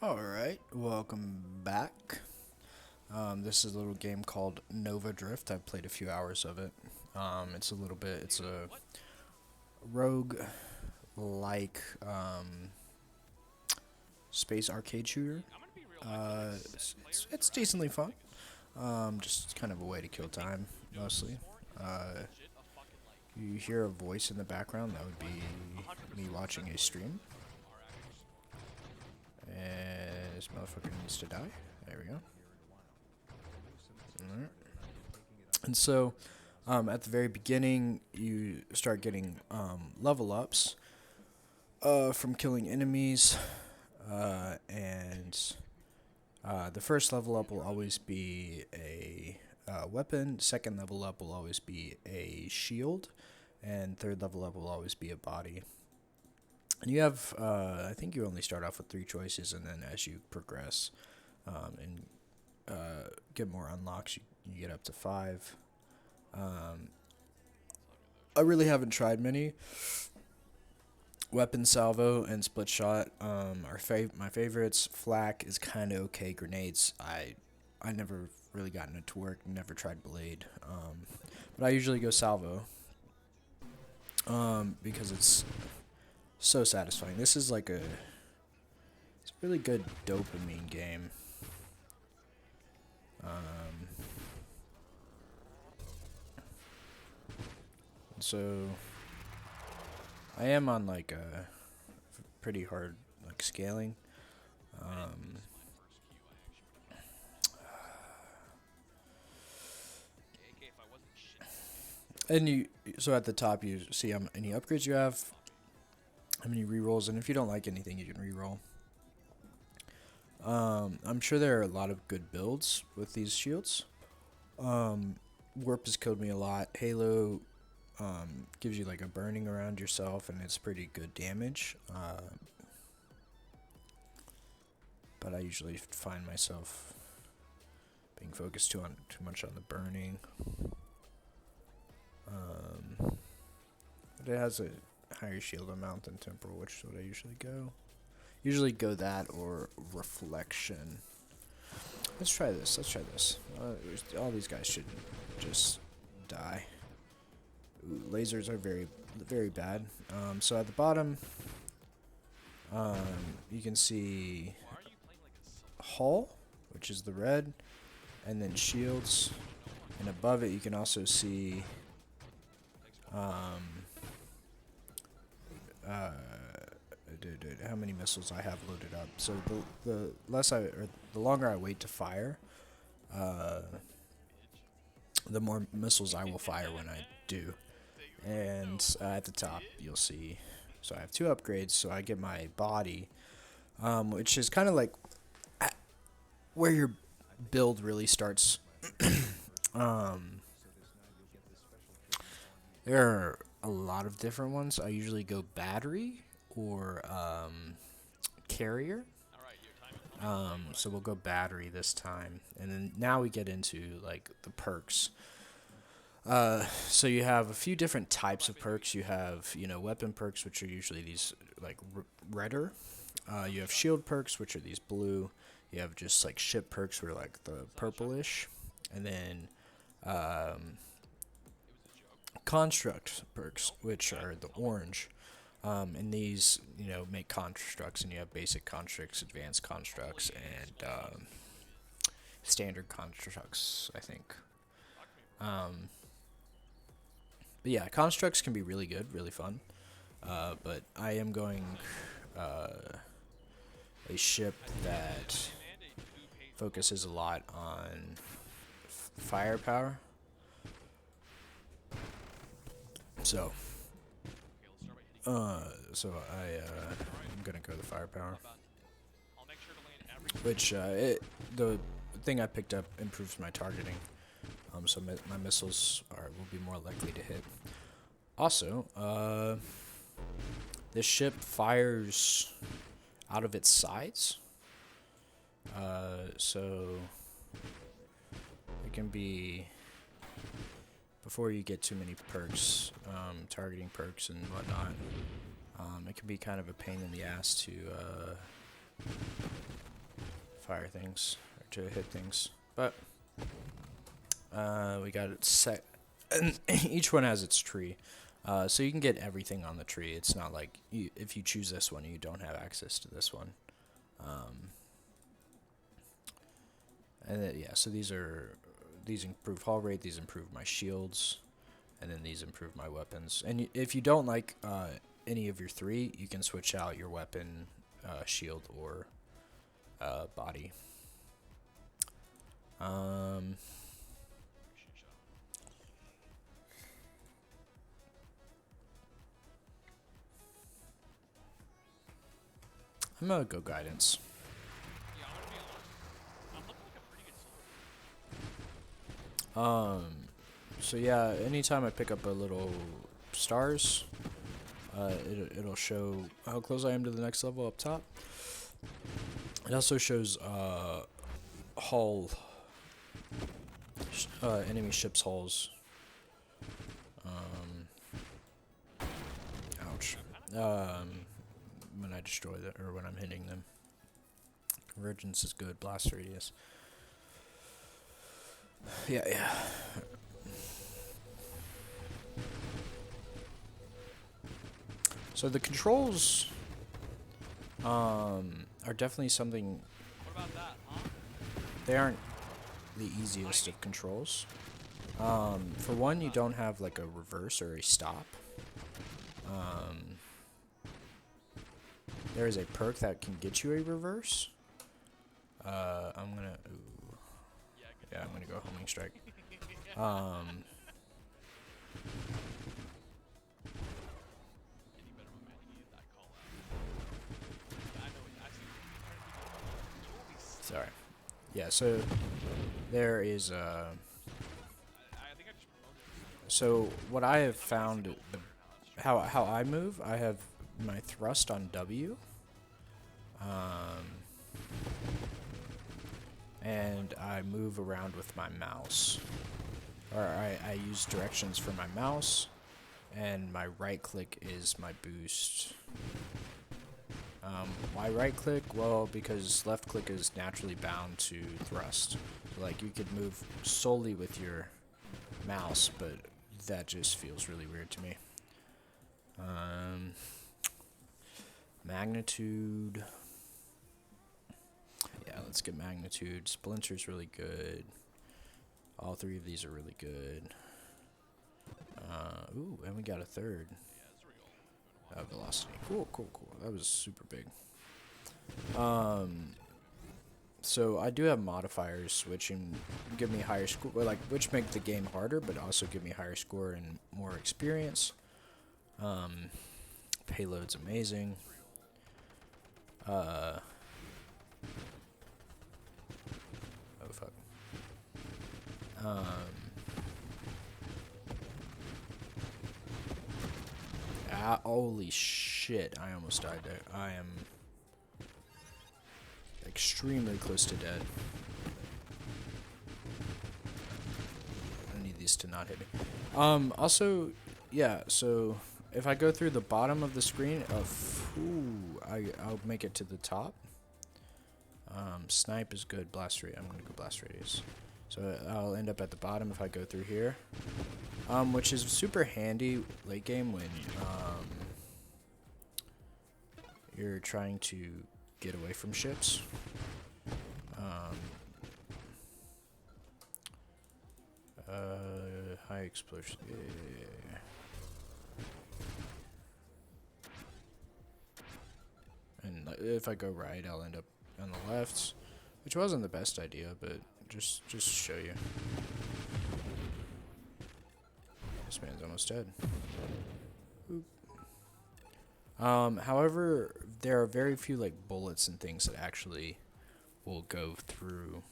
Alright, welcome back. This is a little game called Nova Drift. I've played a few hours of it. It's a rogue-like space arcade shooter. It's decently fun. Just kind of a way to kill time, mostly. You hear a voice in the background, that would be me watching a stream. And this motherfucker needs to die. There we go. Alright. And so, at the very beginning, you start getting level ups from killing enemies. And the first level up will always be a weapon. Second level up will always be a shield. And third level up will always be a body. And you have, I think you only start off with 3 choices, and then as you progress and get more unlocks, you get up to 5. I really haven't tried many. Weapon salvo and split shot are my favorites. Flak is kind of okay. Grenades, I never really gotten it to work. Never tried blade, but I usually go salvo because it's so satisfying. This is like it's a really good dopamine game. So I am on like a pretty hard like scaling. And so at the top you see how many upgrades you have, how many rerolls, and if you don't like anything, you can reroll. I'm sure there are a lot of good builds with these shields. Warp has killed me a lot. Halo gives you like a burning around yourself, and it's pretty good damage. But I usually find myself being focused too much on the burning. But it has a higher shield amount than temporal, which is what I usually go. Usually go that or reflection. Let's try this. All these guys should just die. Ooh, lasers are very, very bad. So at the bottom, you can see hull, which is the red, and then shields. And above it, you can also see how many missiles I have loaded up. So the longer I wait to fire, the more missiles I will fire when I do. And at the top, you'll see. So I have 2 upgrades. So I get my body, which is kind of like where your build really starts. There are a lot of different ones. I usually go battery or carrier. So we'll go battery this time, and then now we get into like the perks. So you have a few different types of perks. You have weapon perks, which are usually these like redder. You have shield perks, which are these blue. You have just like ship perks, which are like the purplish, and then construct perks, which are the orange. And these, make constructs, and you have basic constructs, advanced constructs, and standard constructs, I think. But yeah, constructs can be really good, really fun. But I am going a ship that focuses a lot on firepower. So I'm gonna go the firepower, which the thing I picked up improves my targeting. So my missiles will be more likely to hit. Also, this ship fires out of its sides, so it can be, before you get too many perks, targeting perks and whatnot, it can be kind of a pain in the ass to fire things or to hit things. But we got it set, and each one has its tree. So you can get everything on the tree. It's not like if you choose this one, you don't have access to this one. And then, yeah, so these improve hull rate, these improve my shields, and then these improve my weapons. And if you don't like any of your three, you can switch out your weapon, shield, or body. I'm gonna go guidance. So yeah, anytime I pick up a little stars, it'll show how close I am to the next level up top. It also shows hull, enemy ships' hulls. Ouch. When I destroy that, or when I'm hitting them. Convergence is good. Blast radius. Yeah. So the controls are definitely something. What about that, huh? They aren't the easiest of controls. For one, you don't have like a reverse or a stop. There is a perk that can get you a reverse. I'm gonna. Ooh. Yeah, I'm gonna go homing strike. Sorry. Yeah, so there is so what I have found, how I move, I have my thrust on W, and I move around with my mouse, or I use directions for my mouse, and my right click is my boost. Why right click? Well, because left click is naturally bound to thrust. So, like, you could move solely with your mouse, but that just feels really weird to me. Magnitude. Yeah, let's get magnitude. Splinter's really good. All three of these are really good. Ooh, and we got a third. Velocity. Cool. That was super big. So I do have modifiers which give me higher score, which make the game harder, but also give me higher score and more experience. Payload's amazing. Oh fuck. Holy shit, I almost died there. I am extremely close to dead. I need these to not hit me. Also, yeah, so if I go through the bottom of the screen, I'll make it to the top. Snipe is good. Blast radius. I'm gonna go blast radius. So I'll end up at the bottom if I go through here. Which is super handy late game when you're trying to get away from ships. High explosion. Yeah. And if I go right, I'll end up on the left, which wasn't the best idea, but just to show you. This man's almost dead. Oop. However, there are very few like bullets and things that actually will go through.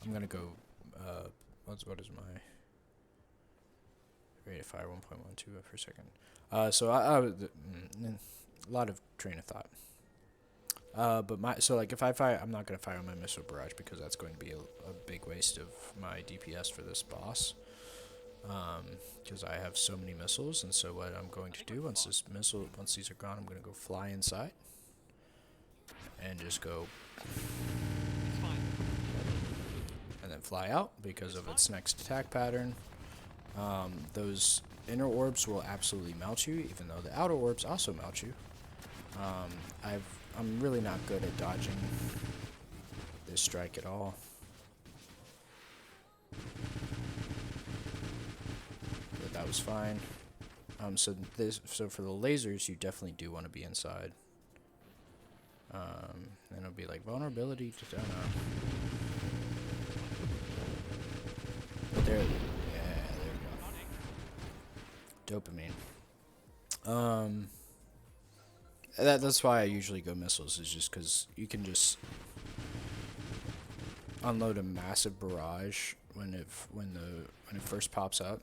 I'm gonna go. What is my rate of fire? 1.12 per second. So a lot of train of thought. But like if I fire, I'm not gonna fire my missile barrage because that's going to be a big waste of my DPS for this boss. Because I have so many missiles, and so what I'm going to do once these are gone, I'm going to go fly inside, and just go and then fly out because of its next attack pattern. Those inner orbs will absolutely melt you, even though the outer orbs also melt you. I'm really not good at dodging this strike at all. But that was fine. So for the lasers, you definitely do want to be inside. And it'll be like vulnerability to but there, yeah, there we go. Dopamine. That's why I usually go missiles, is just because you can just unload a massive barrage when it first pops up.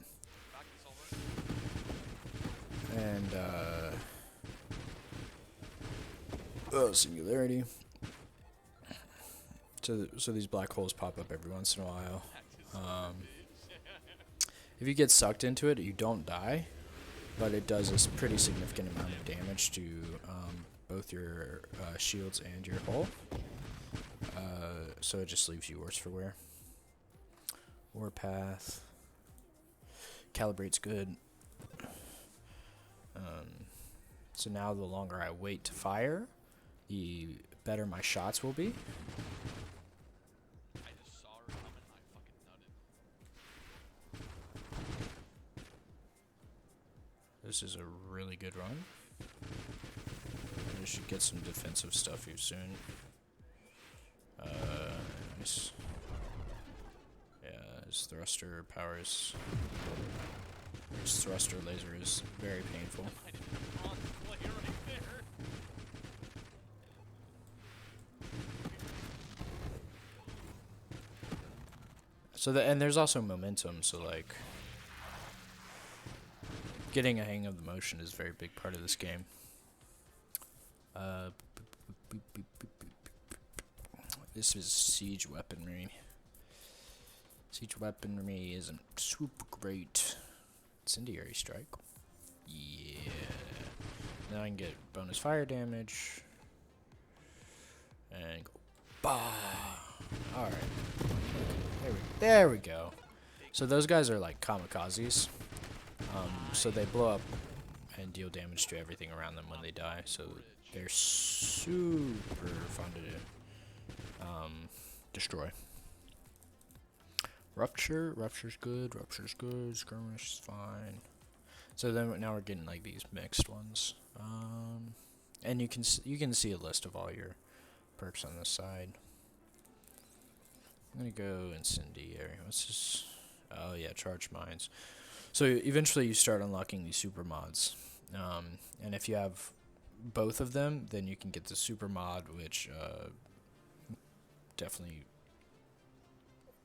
And singularity. So these black holes pop up every once in a while. If you get sucked into it, you don't die, but it does a pretty significant amount of damage to both your shields and your hull. So it just leaves you worse for wear. Warpath. Calibrate's good. So now the longer I wait to fire, the better my shots will be. This is a really good run. I should get some defensive stuff here soon. Nice. Yeah, his thruster powers. His thruster laser is very painful. So and there's also momentum, so like getting a hang of the motion is a very big part of this game. This is siege weaponry. Siege weaponry isn't super great. Incendiary strike. Yeah. Now I can get bonus fire damage. And go. Bah! Alright. There we go. So those guys are like kamikazes. So they blow up and deal damage to everything around them when they die. So they're super fun to destroy. Rupture's good. Skirmish is fine. So then now we're getting like these mixed ones. And you can see a list of all your perks on this side. I'm gonna go incendiary. What's this? Oh yeah, charge mines. So eventually you start unlocking these super mods, and if you have both of them, then you can get the super mod, which definitely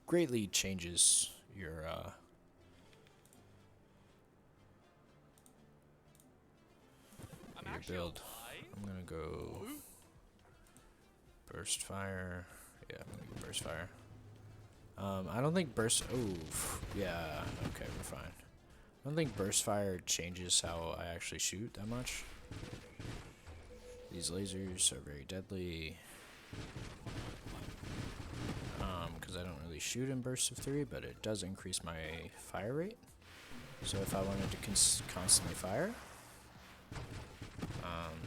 greatly changes your build. I'm gonna go burst fire. Yeah, I'm gonna go burst fire. I don't think burst. Oh, yeah. Okay, we're fine. I don't think burst fire changes how I actually shoot that much. These lasers are very deadly. Because I don't really shoot in bursts of 3, but it does increase my fire rate. So if I wanted to constantly fire,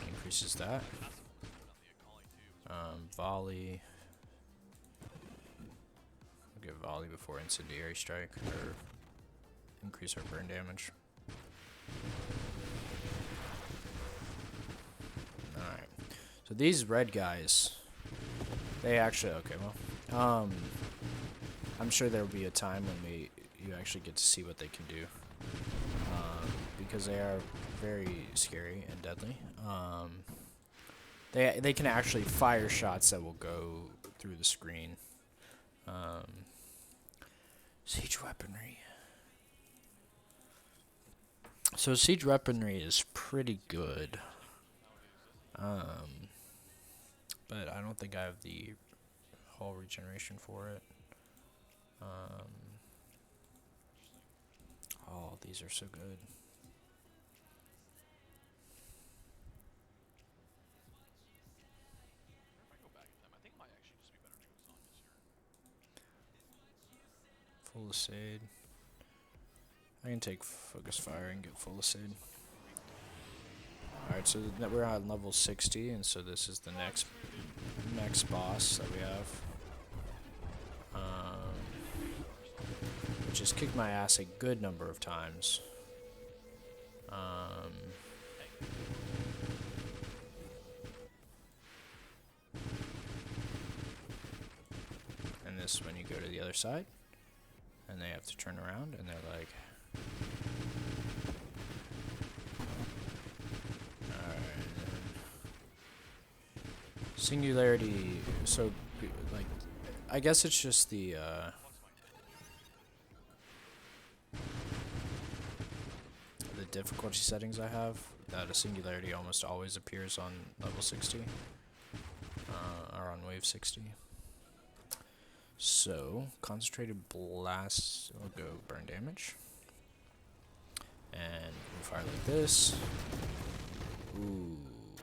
increases that. Volley. I'll get volley before incendiary strike, or increase our burn damage. Alright. So these red guys, they actually, okay, well, I'm sure there will be a time when you actually get to see what they can do. Because they are very scary and deadly. They can actually fire shots that will go through the screen. Siege weaponry. So siege weaponry is pretty good. But I don't think I have the hull regeneration for it. Oh, these are so good. Full Asade. I can take Focus Fire and get Full Asade. Alright, so we're on level 60, and so this is the next boss that we have. Which has kicked my ass a good number of times. And this is when you go to the other side, and they have to turn around, and they're like, Singularity, so, like, I guess it's just the difficulty settings I have, that a singularity almost always appears on level 60, or on wave 60. So, concentrated blast will go burn damage. And we fire like this. Ooh,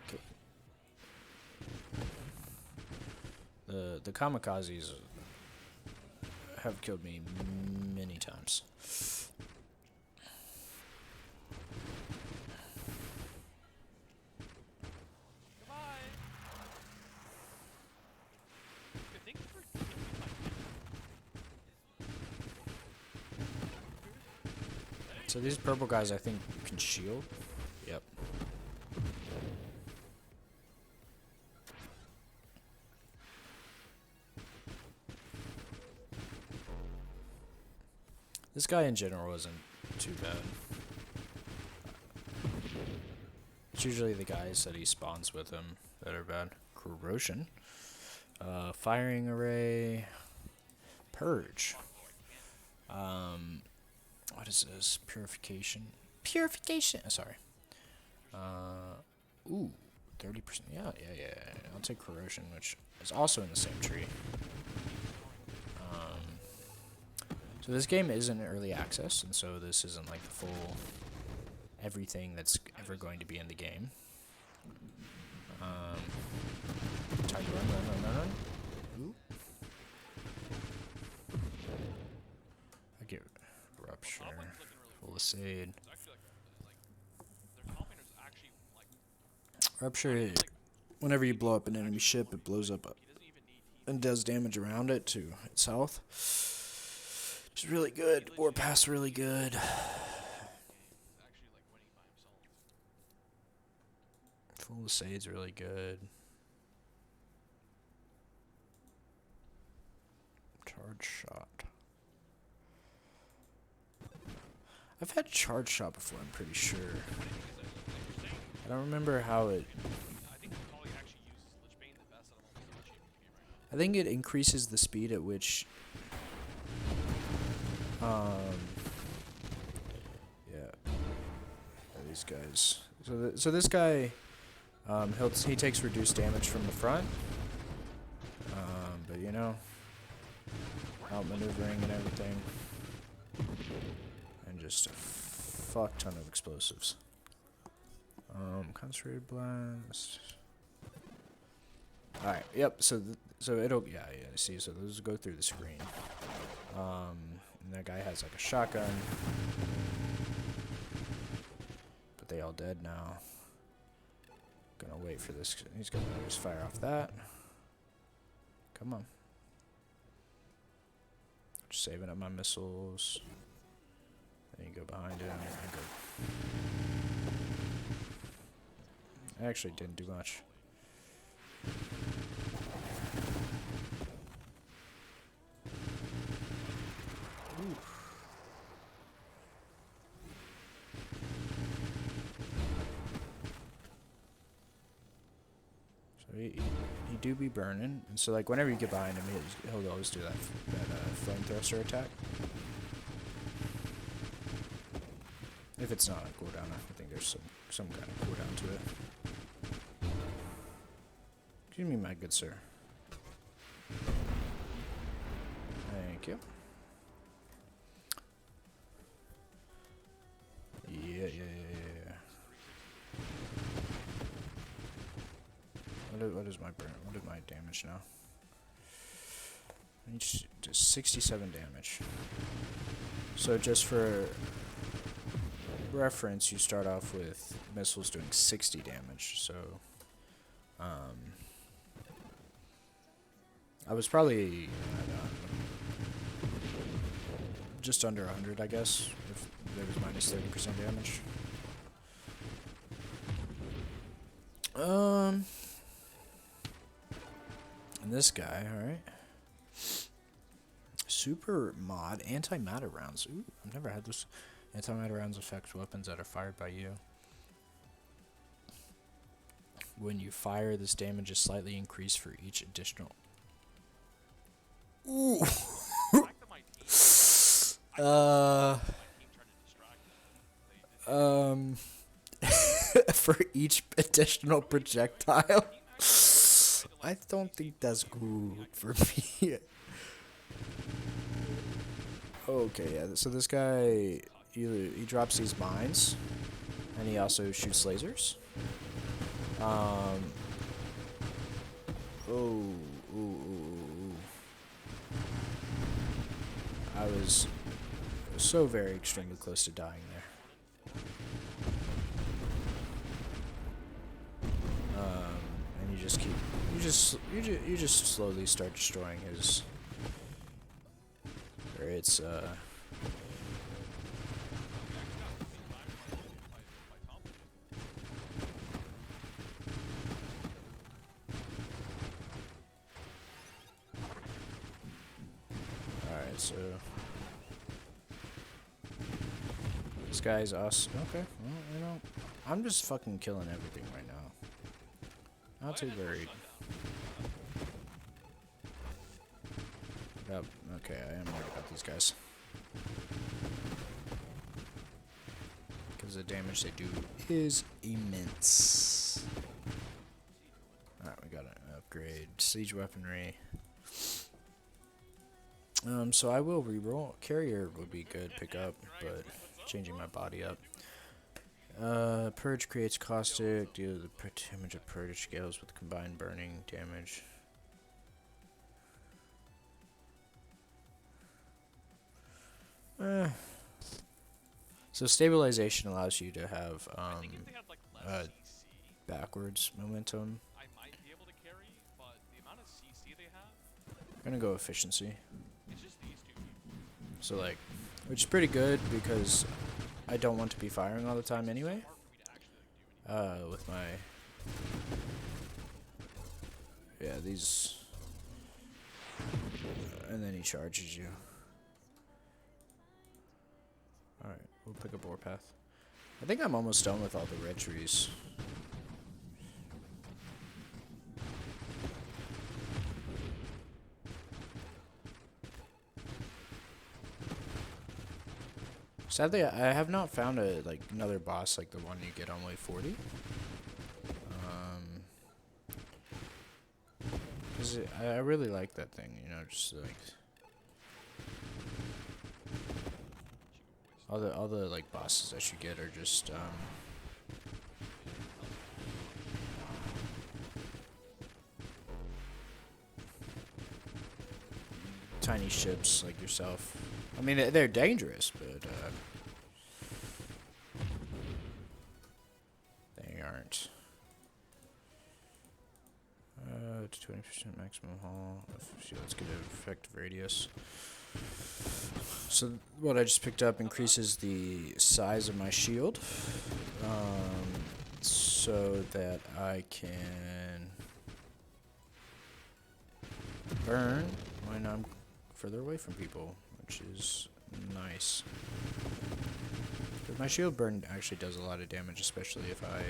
okay. The kamikazes have killed me many times. So these purple guys, I think, can shield. Yep. This guy in general isn't too bad. It's usually the guys that he spawns with him that are bad. Corrosion. Firing array. Purge. What is this? Purification. Purification! Sorry. Ooh. 30%. Yeah. I'll take corrosion, which is also in the same tree. So this game isn't early access, and so this isn't like the full everything that's ever going to be in the game. Time to run. Ooh. I get Rupture. Full Asade. Rupture, whenever you blow up an enemy ship, it blows up and does damage around it to its health. Which is really good. Warpath's really good. Full Asade's really good. Charge Shot. I've had Charge Shot before, I'm pretty sure. I don't remember how it... I think it increases the speed at which... yeah. These guys. So this guy, he takes reduced damage from the front. But you know, outmaneuvering and everything, and just a fuck ton of explosives. Concentrated blast. All right. Yep. So it'll see. So those go through the screen. And that guy has like a shotgun. But they all dead now. Gonna wait for this. He's gonna just fire off that. Come on. Just saving up my missiles. Then you go behind him and go. I actually didn't do much. So he do be burning, and so like whenever you get behind him, he'll always do that flame thruster attack. If it's not a cooldown, I think there's some kind of cooldown to it. Excuse me, my good sir. Thank you. Yeah. What is my burn? What is my damage now? Each does 67 damage. So just for reference, you start off with missiles doing 60 damage. So I was probably just under 100, I guess, if there was minus 30% damage. And this guy, alright. Super mod, anti-matter rounds. Ooh, I've never had this. Anti-matter rounds affect weapons that are fired by you. When you fire, this damage is slightly increased for each additional. Ooh. For each additional projectile. I don't think that's good for me. Okay, yeah. So this guy, he drops these mines, and he also shoots lasers. I was so very extremely close to dying there. And you just keep, you just slowly start destroying his, or it's alright, so this guy's us. Okay, well, you know, I'm just fucking killing everything right now. Not too worried. Yep, okay, I am worried about these guys. Because the damage they do is immense. Alright, we gotta upgrade siege weaponry. So I will reroll. Carrier would be good pick up, but changing my body up. Purge creates caustic. Deal the damage of purge scales with combined burning damage. So stabilization allows you to have backwards momentum. I'm gonna go efficiency. So like, which is pretty good because I don't want to be firing all the time anyway. With my these, and then he charges you. Alright, we'll pick up Warpath. I think I'm almost done with all the red trees. Sadly, I have not found another boss like the one you get on wave 40. Cause I really like that thing, you know, just like all the like bosses that you get are just tiny ships like yourself. I mean, they're dangerous, but they aren't. 20% maximum haul. Let's get an effective radius. So what I just picked up increases the size of my shield, so that I can burn when I'm further away from people, which is nice. But my shield burn actually does a lot of damage, especially if I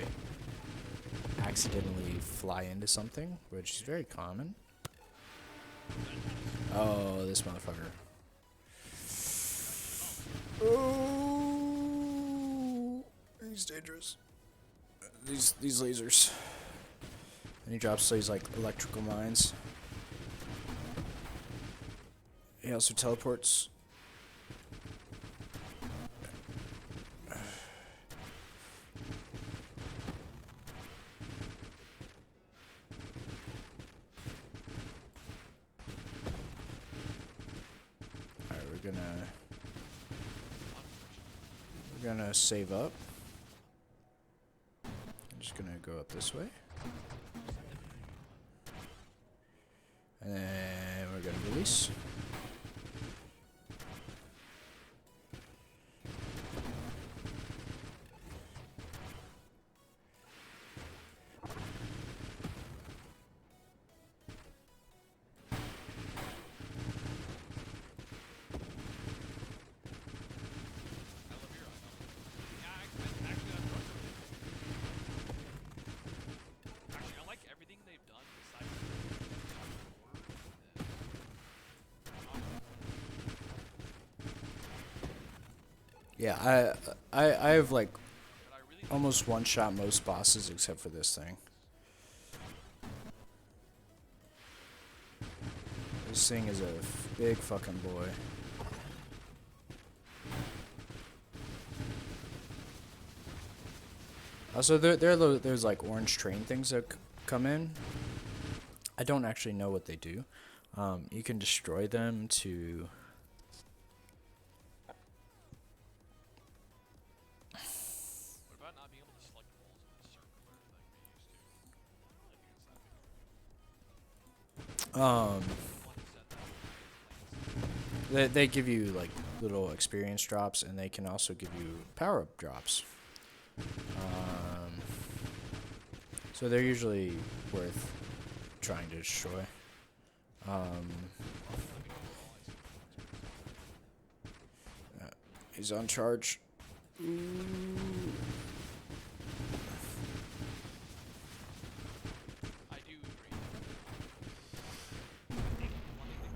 accidentally fly into something, which is very common. Oh, this motherfucker. Oh, he's dangerous. These lasers. And he drops these like electrical mines. He also teleports. we're gonna save up. I'm just gonna go up this way. And then we're gonna release. Yeah, I have like almost one-shot most bosses except for this thing. This thing is a big fucking boy. Also, there's like orange train things that come in. I don't actually know what they do. You can destroy them to... They give you like little experience drops, and they can also give you power-up drops. So they're usually worth trying to destroy. He's on charge.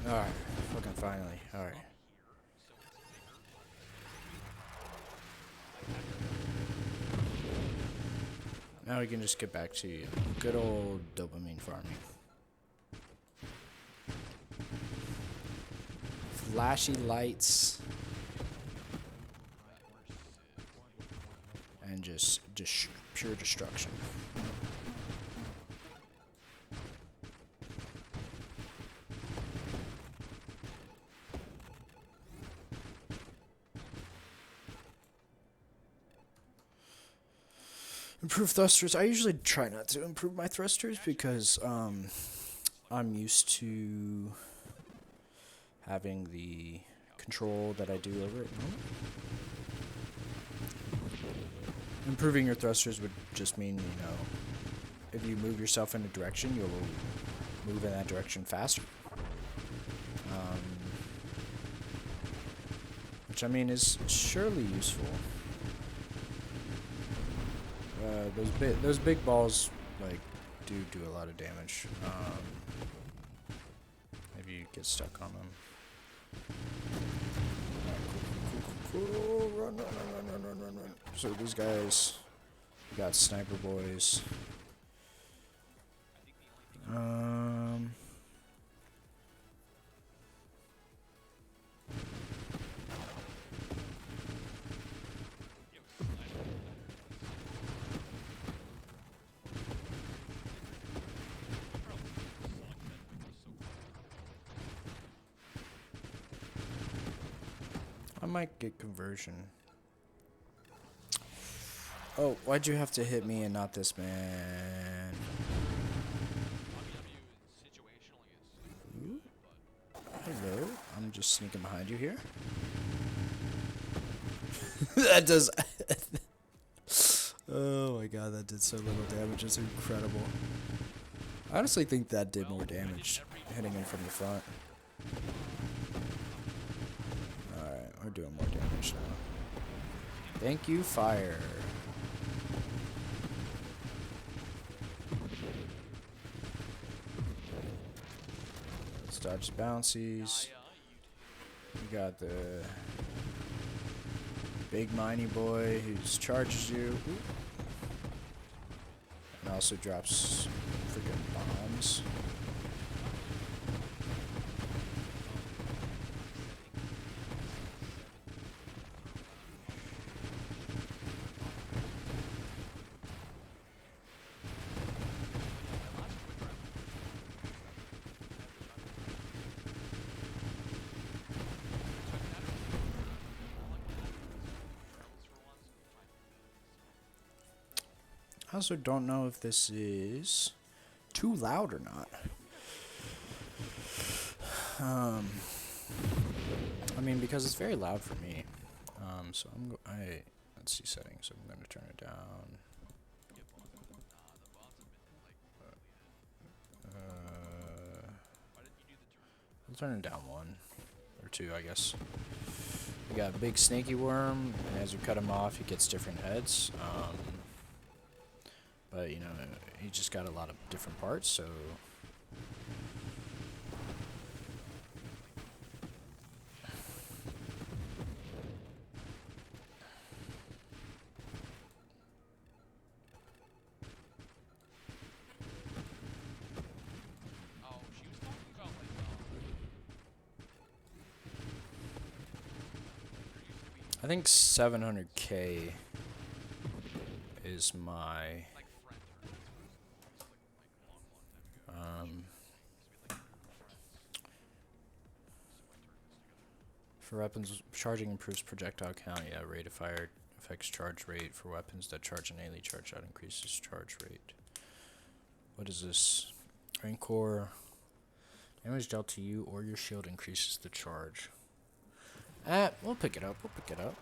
Alright, fucking finally. Alright. Now we can just get back to good old dopamine farming. Flashy lights. And just pure destruction. Improve thrusters. I usually try not to improve my thrusters because I'm used to having the control that I do over it. Improving your thrusters would just mean, you know, if you move yourself in a direction, you'll move in that direction faster. Which I mean is surely useful. Those big balls like do a lot of damage. If you get stuck on them. Cool. Run. So these guys got sniper boys. I might get conversion. Oh, why'd you have to hit me and not this man? Ooh. Hello, I'm just sneaking behind you here. That does... Oh my god, that did so little damage. It's incredible. I honestly think that did more damage hitting him from the front. We're doing more damage now. Thank you, fire. Let's dodge bouncies. We got the big miney boy who charges you. And also drops freaking bombs. I also don't know if this is too loud or not. I mean, because it's very loud for me. So let's see settings. I'm gonna turn it down. I'll turn it down 1 or 2, I guess. We got a big snaky worm, and as you cut him off, he gets different heads. But you know, he just got a lot of different parts, so. I think 700k is my for weapons charging improves projectile count. Yeah, rate of fire affects charge rate for weapons that charge innately. Charge out increases charge rate. What is this? Rancor. Damage dealt to you or your shield increases the charge. We'll pick it up. We'll pick it up.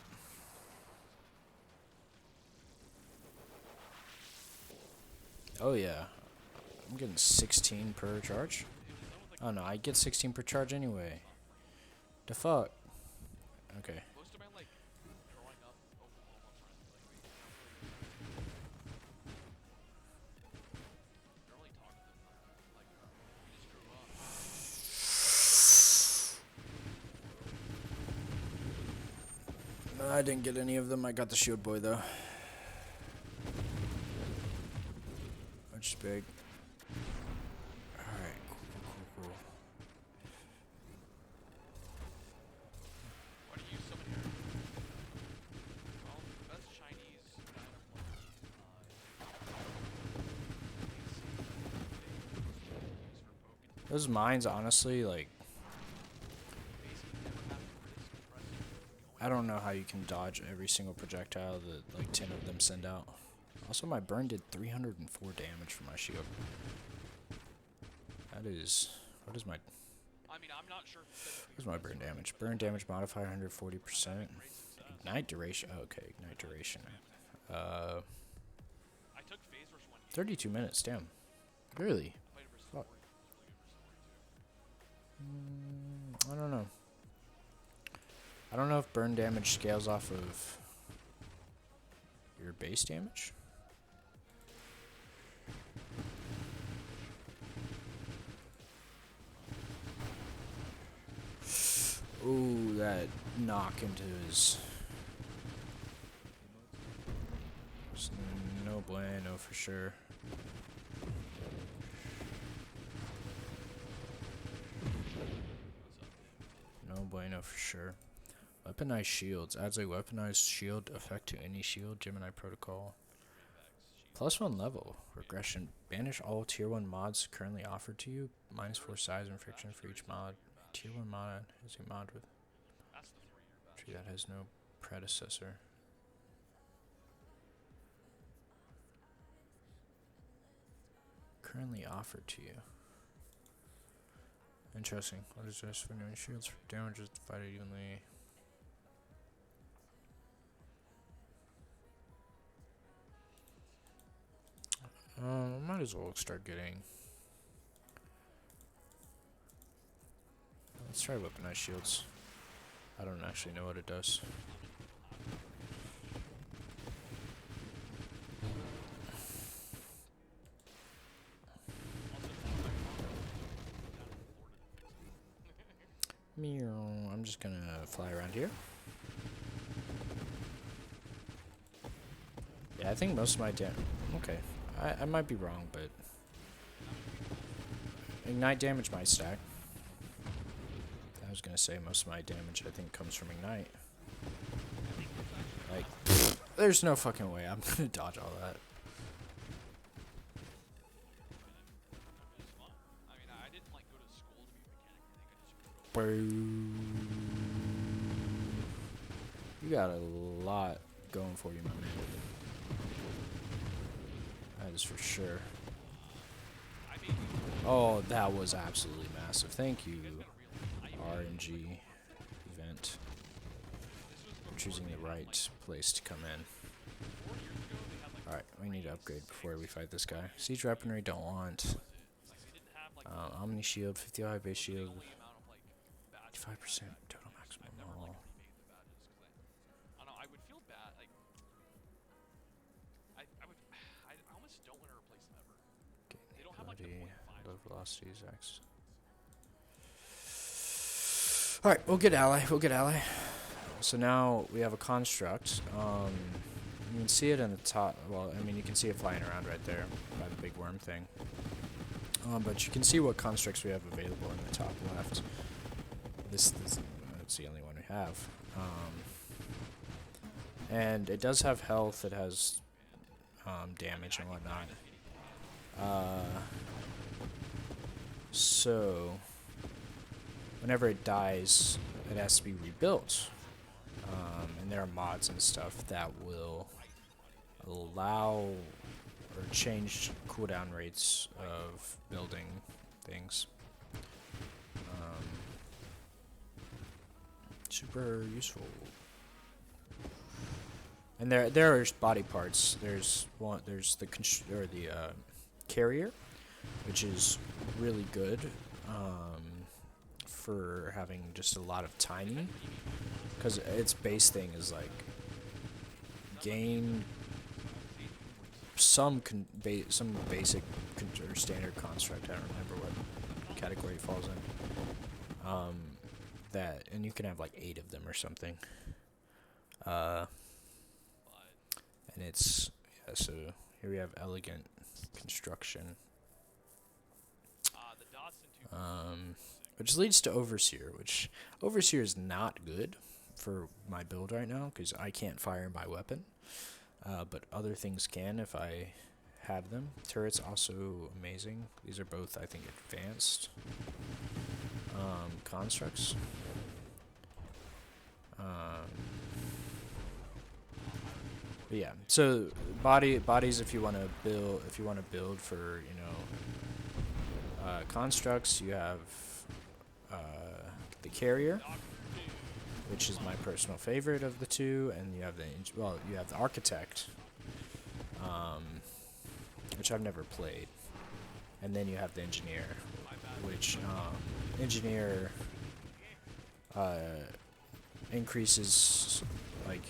Oh yeah. I'm getting 16 per charge. Oh no, I get 16 per charge anyway. The fuck? Okay. I didn't get any of them. I got the shield boy though. Which is big. Alright, cool. What do you summon here? Well, the best Chinese those mines, honestly, like, I don't know how you can dodge every single projectile that like 10 of them send out. Also, my burn did 304 damage for my shield. That is, what is my? I mean, I'm not sure. What's my burn damage? Burn damage modifier 140%. Ignite duration. Oh, okay, ignite duration. I took phase versus 1. 32 minutes. Damn. Really? Fuck. I don't know. I don't know if burn damage scales off of your base damage. Ooh, that knock into his. No bueno for sure. No bueno for sure. Weaponized shields. Adds a weaponized shield effect to any shield. Gemini Protocol. +1 level. Regression. Banish all tier 1 mods currently offered to you. -4 size and friction for each mod. Tier 1 mod is a mod with tree that has no predecessor. Currently offered to you. Interesting. What is this for new shields? For damages divided evenly. Might as well start getting. Let's try weaponized shields. I don't actually know what it does. I'm just gonna fly around here. Yeah, I think most of my okay. I might be wrong, but ignite damage might stack. I was gonna say most of my damage I think comes from ignite. Like, there's no fucking way I'm gonna dodge all that. You got a lot going for you, my man. That is for sure. I made Oh, that was absolutely massive. Thank you, you guys gotta realize RNG event, this was for before choosing they the had, right place to come in. 4 years ago they had like Alright, we need to upgrade before we 6 fight this guy. or Siege weaponry, don't want. like they didn't have like Omni shield, 50 high base those are the shield, only amount of like badges 5% they had back then. total maximum I've never like all. remade the badges because I don't know, I would feel bad like I would I almost don't want to replace them ever. They don't have like the Ability, .5s low or velocities, X. Alright, we'll get ally, we'll get ally. So now we have a construct. You can see it in the top, well, I mean, you can see it flying around right there by the big worm thing. But you can see what constructs we have available in the top left. This that's the only one we have. And it does have health, it has damage and whatnot. So, whenever it dies, it has to be rebuilt. And there are mods and stuff that will allow or change cooldown rates of building things. Super useful. And there are body parts. There's the carrier, which is really good for having just a lot of tiny, because its base thing is like gain some basic or standard construct. I don't remember what category it falls in. That, and you can have like 8 of them or something. And it's, yeah, so here we have elegant construction. the Dodson 2. Which leads to Overseer, which Overseer is not good for my build right now because I can't fire my weapon. But other things can if I have them. Turrets also amazing. These are both, I think, advanced constructs. But yeah, so bodies if you want to build for, you know, constructs, you have the carrier, which is my personal favorite of the two, and you have the architect, which I've never played, and then you have the engineer, which engineer increases like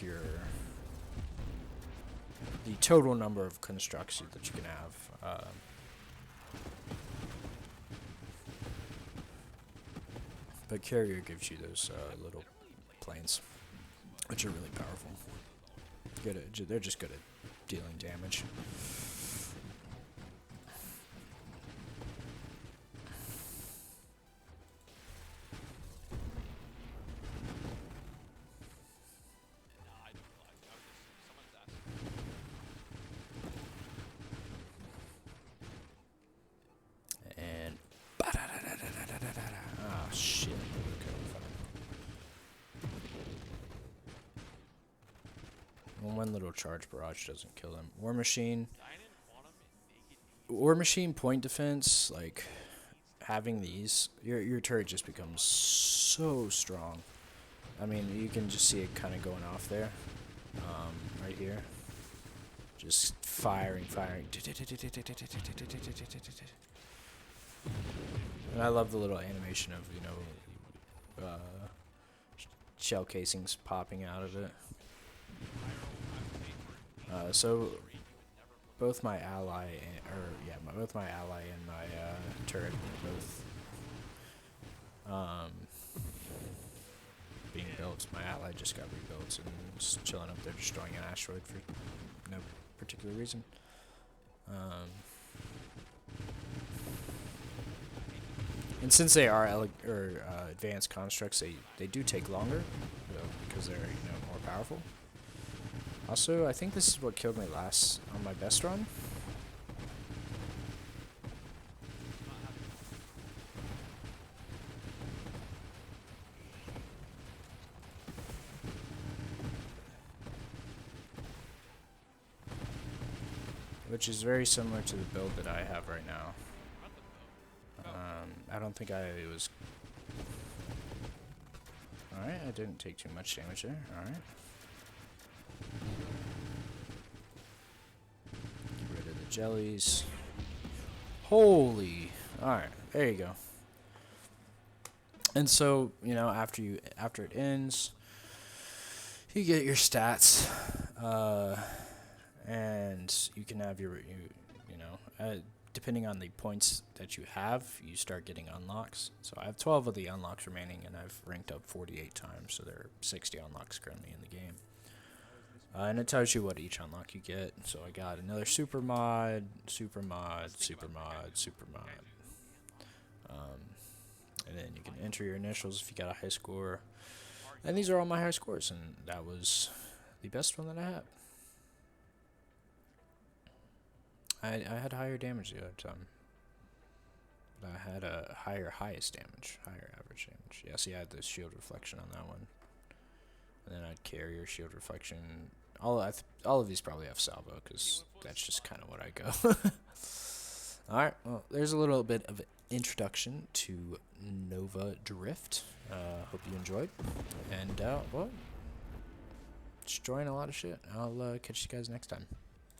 the total number of constructs that you can have. But carrier gives you those little planes, which are really powerful. They're just good at dealing damage. And oh shit. Okay, fine. Well, one little charge barrage doesn't kill him. War Machine point defense, like having these, your turret just becomes so strong. I mean, you can just see it kind of going off there, right here. Just firing. And I love the little animation of, you know, shell casings popping out of it. So both my ally both my ally and my turret are both being built. My ally just got rebuilt and just chilling up there destroying an asteroid for no particular reason. And since they are advanced constructs, they do take longer, because they're, you know, more powerful. Also, I think this is what killed me last on my best run. which is very similar to the build that I have right now. What the hell? I don't think I was... Alright, I didn't take too much damage there. Alright. Get rid of the jellies. Holy! Alright, there you go. And so, you know, after it ends, you get your stats, and you can have depending on the points that you have, you start getting unlocks. So I have 12 of the unlocks remaining, and I've ranked up 48 times, so there are 60 unlocks currently in the game. And it tells you what each unlock you get. So I got another super mod, super mod, super mod, super mod. And then you can enter your initials if you got a high score. And these are all my high scores, and that was the best one that I had. I had higher damage the other time. But I had a higher highest damage, higher average damage. Yeah, see, I had the shield reflection on that one. And then I'd carrier, shield reflection. All of these probably have salvo, because that's just kind of what I go. Alright, well, there's a little bit of introduction to Nova Drift. Hope you enjoyed. And, well, destroying a lot of shit. I'll catch you guys next time.